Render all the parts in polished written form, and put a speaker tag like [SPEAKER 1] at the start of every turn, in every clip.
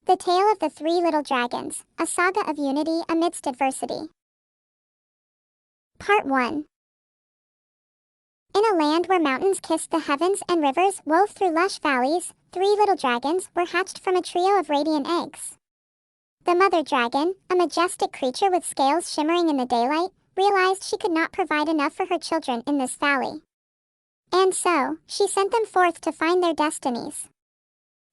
[SPEAKER 1] The Tale of the Three Little Dragons, a saga of unity amidst adversity. Part 1. In a land where mountains kissed the heavens and rivers wove through lush valleys, three little dragons were hatched from a trio of radiant eggs. The mother dragon, a majestic creature with scales shimmering in the daylight, realized she could not provide enough for her children in this valley. And so, she sent them forth to find their destinies.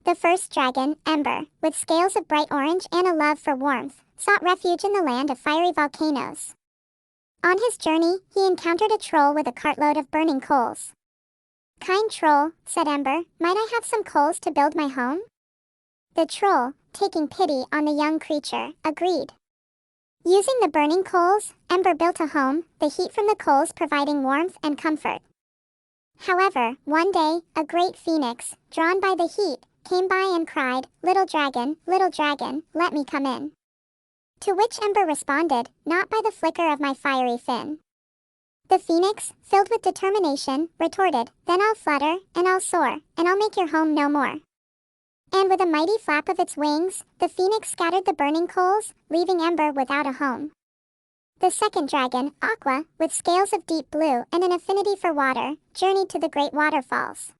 [SPEAKER 1] The first dragon, Ember, with scales of bright orange and a love for warmth, sought refuge in the land of fiery volcanoes. On his journey, he encountered a troll with a cartload of burning coals. "Kind troll," said Ember, "might I have some coals to build my home?" The troll, taking pity on the young creature, agreed. Using the burning coals, Ember built a home, the heat from the coals providing warmth and comfort. However, one day, a great phoenix, drawn by the heat, came by and cried, little dragon, let me come in." To which Ember responded, "Not by the flicker of my fiery fin." The phoenix, filled with determination, retorted, "Then I'll flutter, and I'll soar, and I'll make your home no more." And with a mighty flap of its wings, the phoenix scattered the burning coals, leaving Ember without a home. The second dragon, Aqua, with scales of deep blue and an affinity for water, journeyed to the great waterfalls.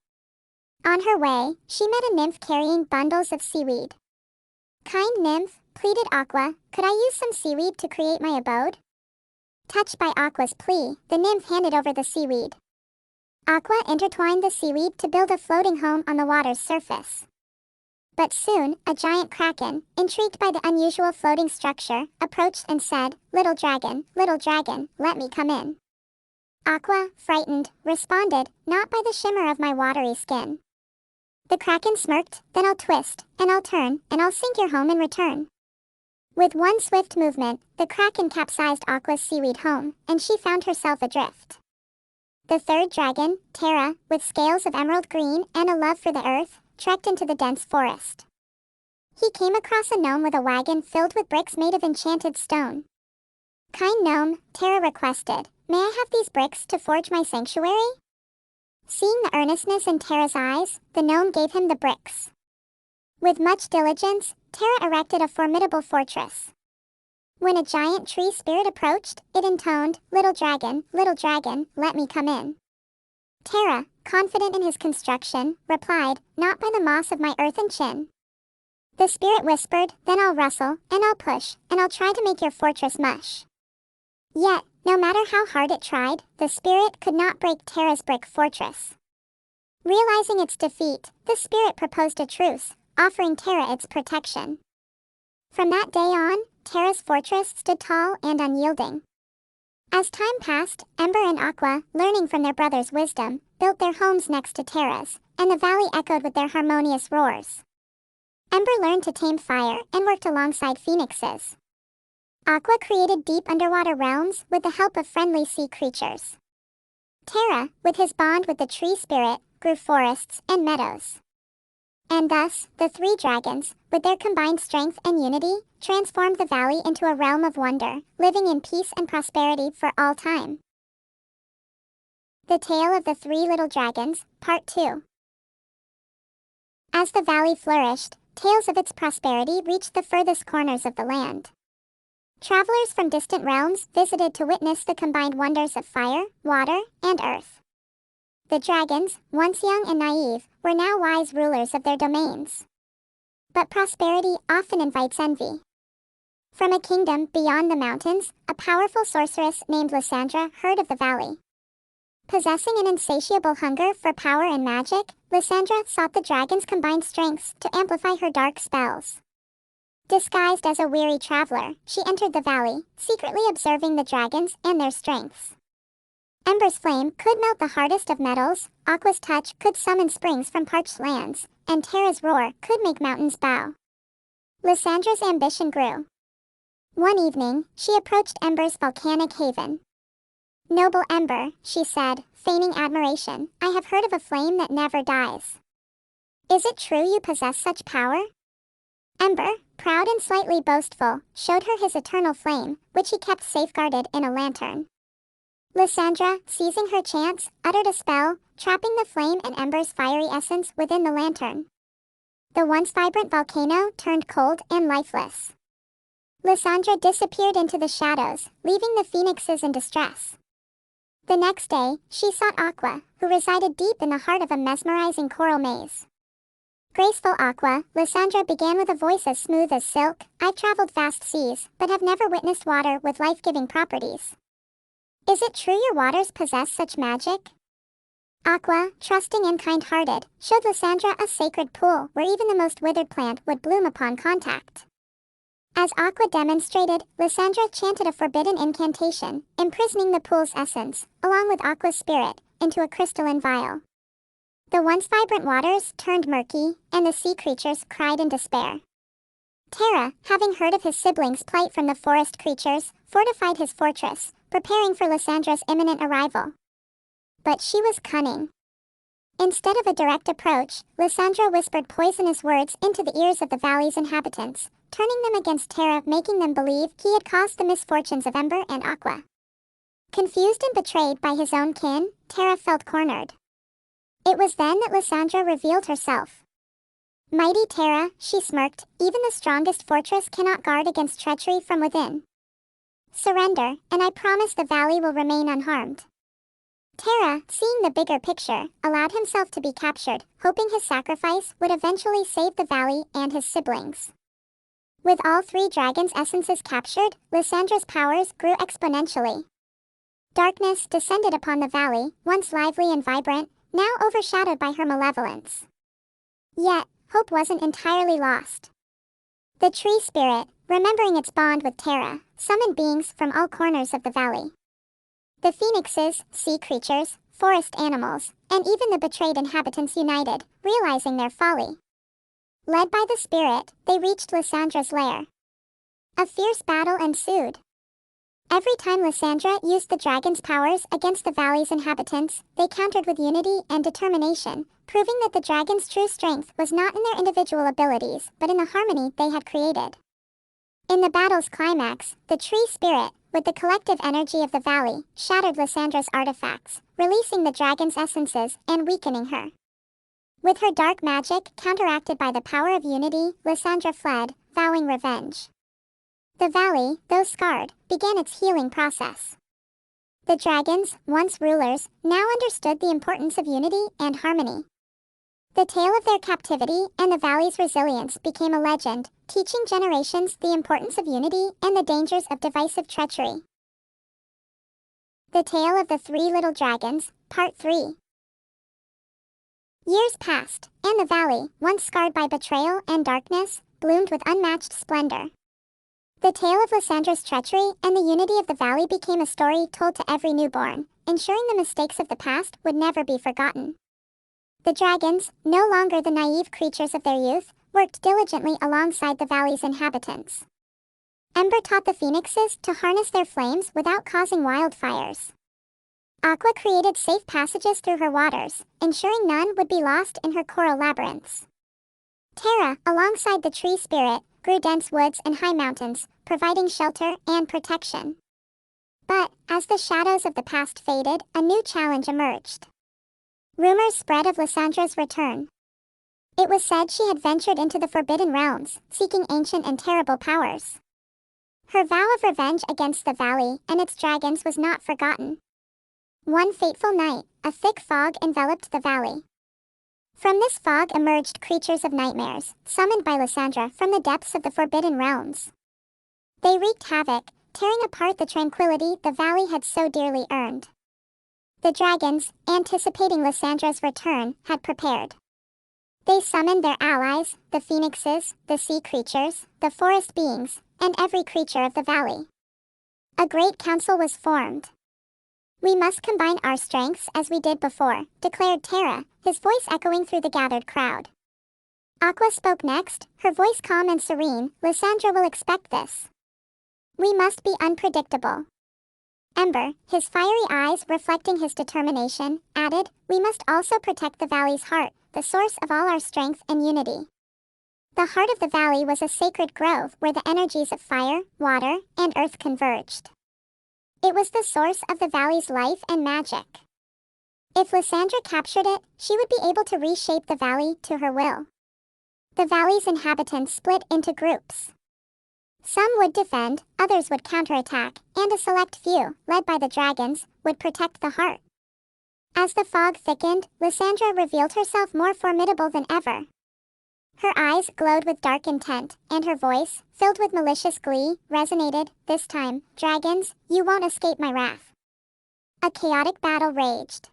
[SPEAKER 1] On her way, she met a nymph carrying bundles of seaweed. "Kind nymph," pleaded Aqua, "could I use some seaweed to create my abode?" Touched by Aqua's plea, the nymph handed over the seaweed. Aqua intertwined the seaweed to build a floating home on the water's surface. But soon, a giant kraken, intrigued by the unusual floating structure, approached and said, little dragon, let me come in." Aqua, frightened, responded, "Not by the shimmer of my watery skin." The kraken smirked, "Then I'll twist, and I'll turn, and I'll sink your home in return." With one swift movement, the kraken capsized Aqua's seaweed home, and she found herself adrift. The third dragon, Terra, with scales of emerald green and a love for the earth, trekked into the dense forest. He came across a gnome with a wagon filled with bricks made of enchanted stone. "Kind gnome," Terra requested, "may I have these bricks to forge my sanctuary?" Seeing the earnestness in Terra's eyes, the gnome gave him the bricks. With much diligence, Terra erected a formidable fortress. When a giant tree spirit approached, it intoned, little dragon, let me come in." Terra, confident in his construction, replied, "Not by the moss of my earthen chin." The spirit whispered, "Then I'll rustle, and I'll push, and I'll try to make your fortress mush." Yet, no matter how hard it tried, the spirit could not break Terra's brick fortress. Realizing its defeat, the spirit proposed a truce, offering Terra its protection. From that day on, Terra's fortress stood tall and unyielding. As time passed, Ember and Aqua, learning from their brother's wisdom, built their homes next to Terra's, and the valley echoed with their harmonious roars. Ember learned to tame fire and worked alongside phoenixes. Aqua created deep underwater realms with the help of friendly sea creatures. Terra, with his bond with the tree spirit, grew forests and meadows. And thus, the three dragons, with their combined strength and unity, transformed the valley into a realm of wonder, living in peace and prosperity for all time. The Tale of the Three Little Dragons, Part 2. As the valley flourished, tales of its prosperity reached the furthest corners of the land. Travelers from distant realms visited to witness the combined wonders of fire, water, and earth. The dragons, once young and naive, were now wise rulers of their domains. But prosperity often invites envy. From a kingdom beyond the mountains, a powerful sorceress named Lysandra heard of the valley. Possessing an insatiable hunger for power and magic, Lysandra sought the dragon's combined strengths to amplify her dark spells. Disguised as a weary traveler, she entered the valley, secretly observing the dragons and their strengths. Ember's flame could melt the hardest of metals, Aqua's touch could summon springs from parched lands, and Terra's roar could make mountains bow. Lysandra's ambition grew. One evening, she approached Ember's volcanic haven. "Noble Ember," she said, feigning admiration, "I have heard of a flame that never dies. Is it true you possess such power?" Ember, proud and slightly boastful, showed her his eternal flame, which he kept safeguarded in a lantern. Lysandra, seizing her chance, uttered a spell, trapping the flame and Ember's fiery essence within the lantern. The once vibrant volcano turned cold and lifeless. Lysandra disappeared into the shadows, leaving the phoenixes in distress. The next day, she sought Aqua, who resided deep in the heart of a mesmerizing coral maze. Graceful Aqua, Lysandra began with a voice as smooth as silk. I've traveled vast seas, but have never witnessed water with life-giving properties. Is it true your waters possess such magic? Aqua, trusting and kind-hearted, showed Lysandra a sacred pool where even the most withered plant would bloom upon contact. As Aqua demonstrated, Lysandra chanted a forbidden incantation, imprisoning the pool's essence, along with Aqua's spirit, into a crystalline vial. The once vibrant waters turned murky, and the sea creatures cried in despair. Terra, having heard of his siblings' plight from the forest creatures, fortified his fortress, preparing for Lysandra's imminent arrival. But she was cunning. Instead of a direct approach, Lysandra whispered poisonous words into the ears of the valley's inhabitants, turning them against Terra, making them believe he had caused the misfortunes of Ember and Aqua. Confused and betrayed by his own kin, Terra felt cornered. It was then that Lysandra revealed herself. Mighty Terra, she smirked, even the strongest fortress cannot guard against treachery from within. Surrender, and I promise the valley will remain unharmed. Terra, seeing the bigger picture, allowed himself to be captured, hoping his sacrifice would eventually save the valley and his siblings. With all three dragons' essences captured, Lysandra's powers grew exponentially. Darkness descended upon the valley, once lively and vibrant, now overshadowed by her malevolence. Yet, hope wasn't entirely lost. The tree spirit, remembering its bond with Terra, summoned beings from all corners of the valley. The phoenixes, sea creatures, forest animals, and even the betrayed inhabitants united, realizing their folly. Led by the spirit, they reached Lysandra's lair. A fierce battle ensued. Every time Lysandra used the dragon's powers against the valley's inhabitants, they countered with unity and determination, proving that the dragon's true strength was not in their individual abilities, but in the harmony they had created. In the battle's climax, the tree spirit, with the collective energy of the valley, shattered Lysandra's artifacts, releasing the dragon's essences and weakening her. With her dark magic counteracted by the power of unity, Lysandra fled, vowing revenge. The valley, though scarred, began its healing process. The dragons, once rulers, now understood the importance of unity and harmony. The tale of their captivity and the valley's resilience became a legend, teaching generations the importance of unity and the dangers of divisive treachery. The Tale of the Three Little Dragons, Part 3. Years passed, and the valley, once scarred by betrayal and darkness, bloomed with unmatched splendor. The tale of Lysandra's treachery and the unity of the valley became a story told to every newborn, ensuring the mistakes of the past would never be forgotten. The dragons, no longer the naive creatures of their youth, worked diligently alongside the valley's inhabitants. Ember taught the phoenixes to harness their flames without causing wildfires. Aqua created safe passages through her waters, ensuring none would be lost in her coral labyrinths. Terra, alongside the tree spirit, grew dense woods and high mountains, providing shelter and protection. But, as the shadows of the past faded, a new challenge emerged. Rumors spread of Lysandra's return. It was said she had ventured into the Forbidden Realms, seeking ancient and terrible powers. Her vow of revenge against the valley and its dragons was not forgotten. One fateful night, a thick fog enveloped the valley. From this fog emerged creatures of nightmares, summoned by Lysandra from the depths of the Forbidden Realms. They wreaked havoc, tearing apart the tranquility the valley had so dearly earned. The dragons, anticipating Lysandra's return, had prepared. They summoned their allies, the phoenixes, the sea creatures, the forest beings, and every creature of the valley. A great council was formed. We must combine our strengths as we did before, declared Terra, his voice echoing through the gathered crowd. Aqua spoke next, her voice calm and serene. Lysandra will expect this. We must be unpredictable. Ember, his fiery eyes reflecting his determination, added, we must also protect the valley's heart, the source of all our strength and unity. The heart of the valley was a sacred grove where the energies of fire, water, and earth converged. It was the source of the valley's life and magic. If Lysandra captured it, she would be able to reshape the valley to her will. The valley's inhabitants split into groups. Some would defend, others would counterattack, and a select few, led by the dragons, would protect the heart. As the fog thickened, Lysandra revealed herself more formidable than ever. Her eyes glowed with dark intent, and her voice, filled with malicious glee, resonated. This time, dragons, you won't escape my wrath. A chaotic battle raged.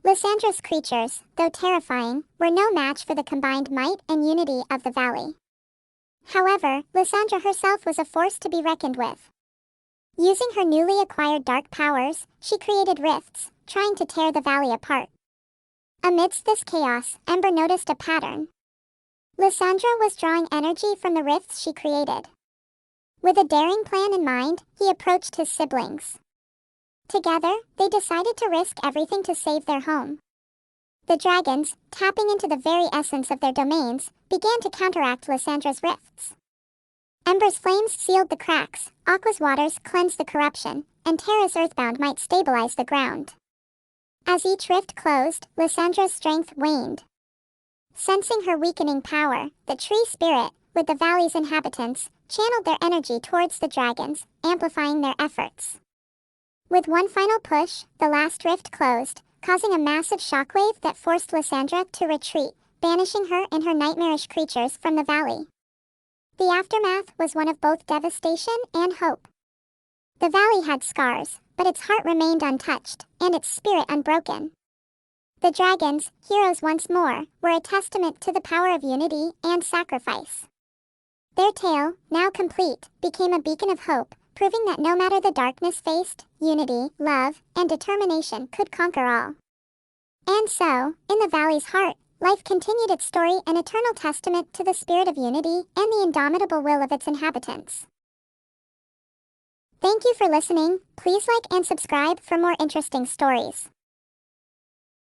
[SPEAKER 1] Lysandra's creatures, though terrifying, were no match for the combined might and unity of the valley. However, Lysandra herself was a force to be reckoned with. Using her newly acquired dark powers, she created rifts, trying to tear the valley apart. Amidst this chaos, Ember noticed a pattern. Lysandra was drawing energy from the rifts she created. With a daring plan in mind, he approached his siblings. Together, they decided to risk everything to save their home. The dragons, tapping into the very essence of their domains, began to counteract Lysandra's rifts. Ember's flames sealed the cracks, Aqua's waters cleansed the corruption, and Terra's earthbound might stabilize the ground. As each rift closed, Lysandra's strength waned. Sensing her weakening power, the tree spirit, with the valley's inhabitants, channeled their energy towards the dragons, amplifying their efforts. With one final push, the last rift closed, causing a massive shockwave that forced Lysandra to retreat, banishing her and her nightmarish creatures from the valley. The aftermath was one of both devastation and hope. The valley had scars, but its heart remained untouched, and its spirit unbroken. The dragons, heroes once more, were a testament to the power of unity and sacrifice. Their tale, now complete, became a beacon of hope, proving that no matter the darkness faced, unity, love, and determination could conquer all. And so, in the valley's heart, life continued its story, an eternal testament to the spirit of unity and the indomitable will of its inhabitants. Thank you for listening. Please like and subscribe for more interesting stories.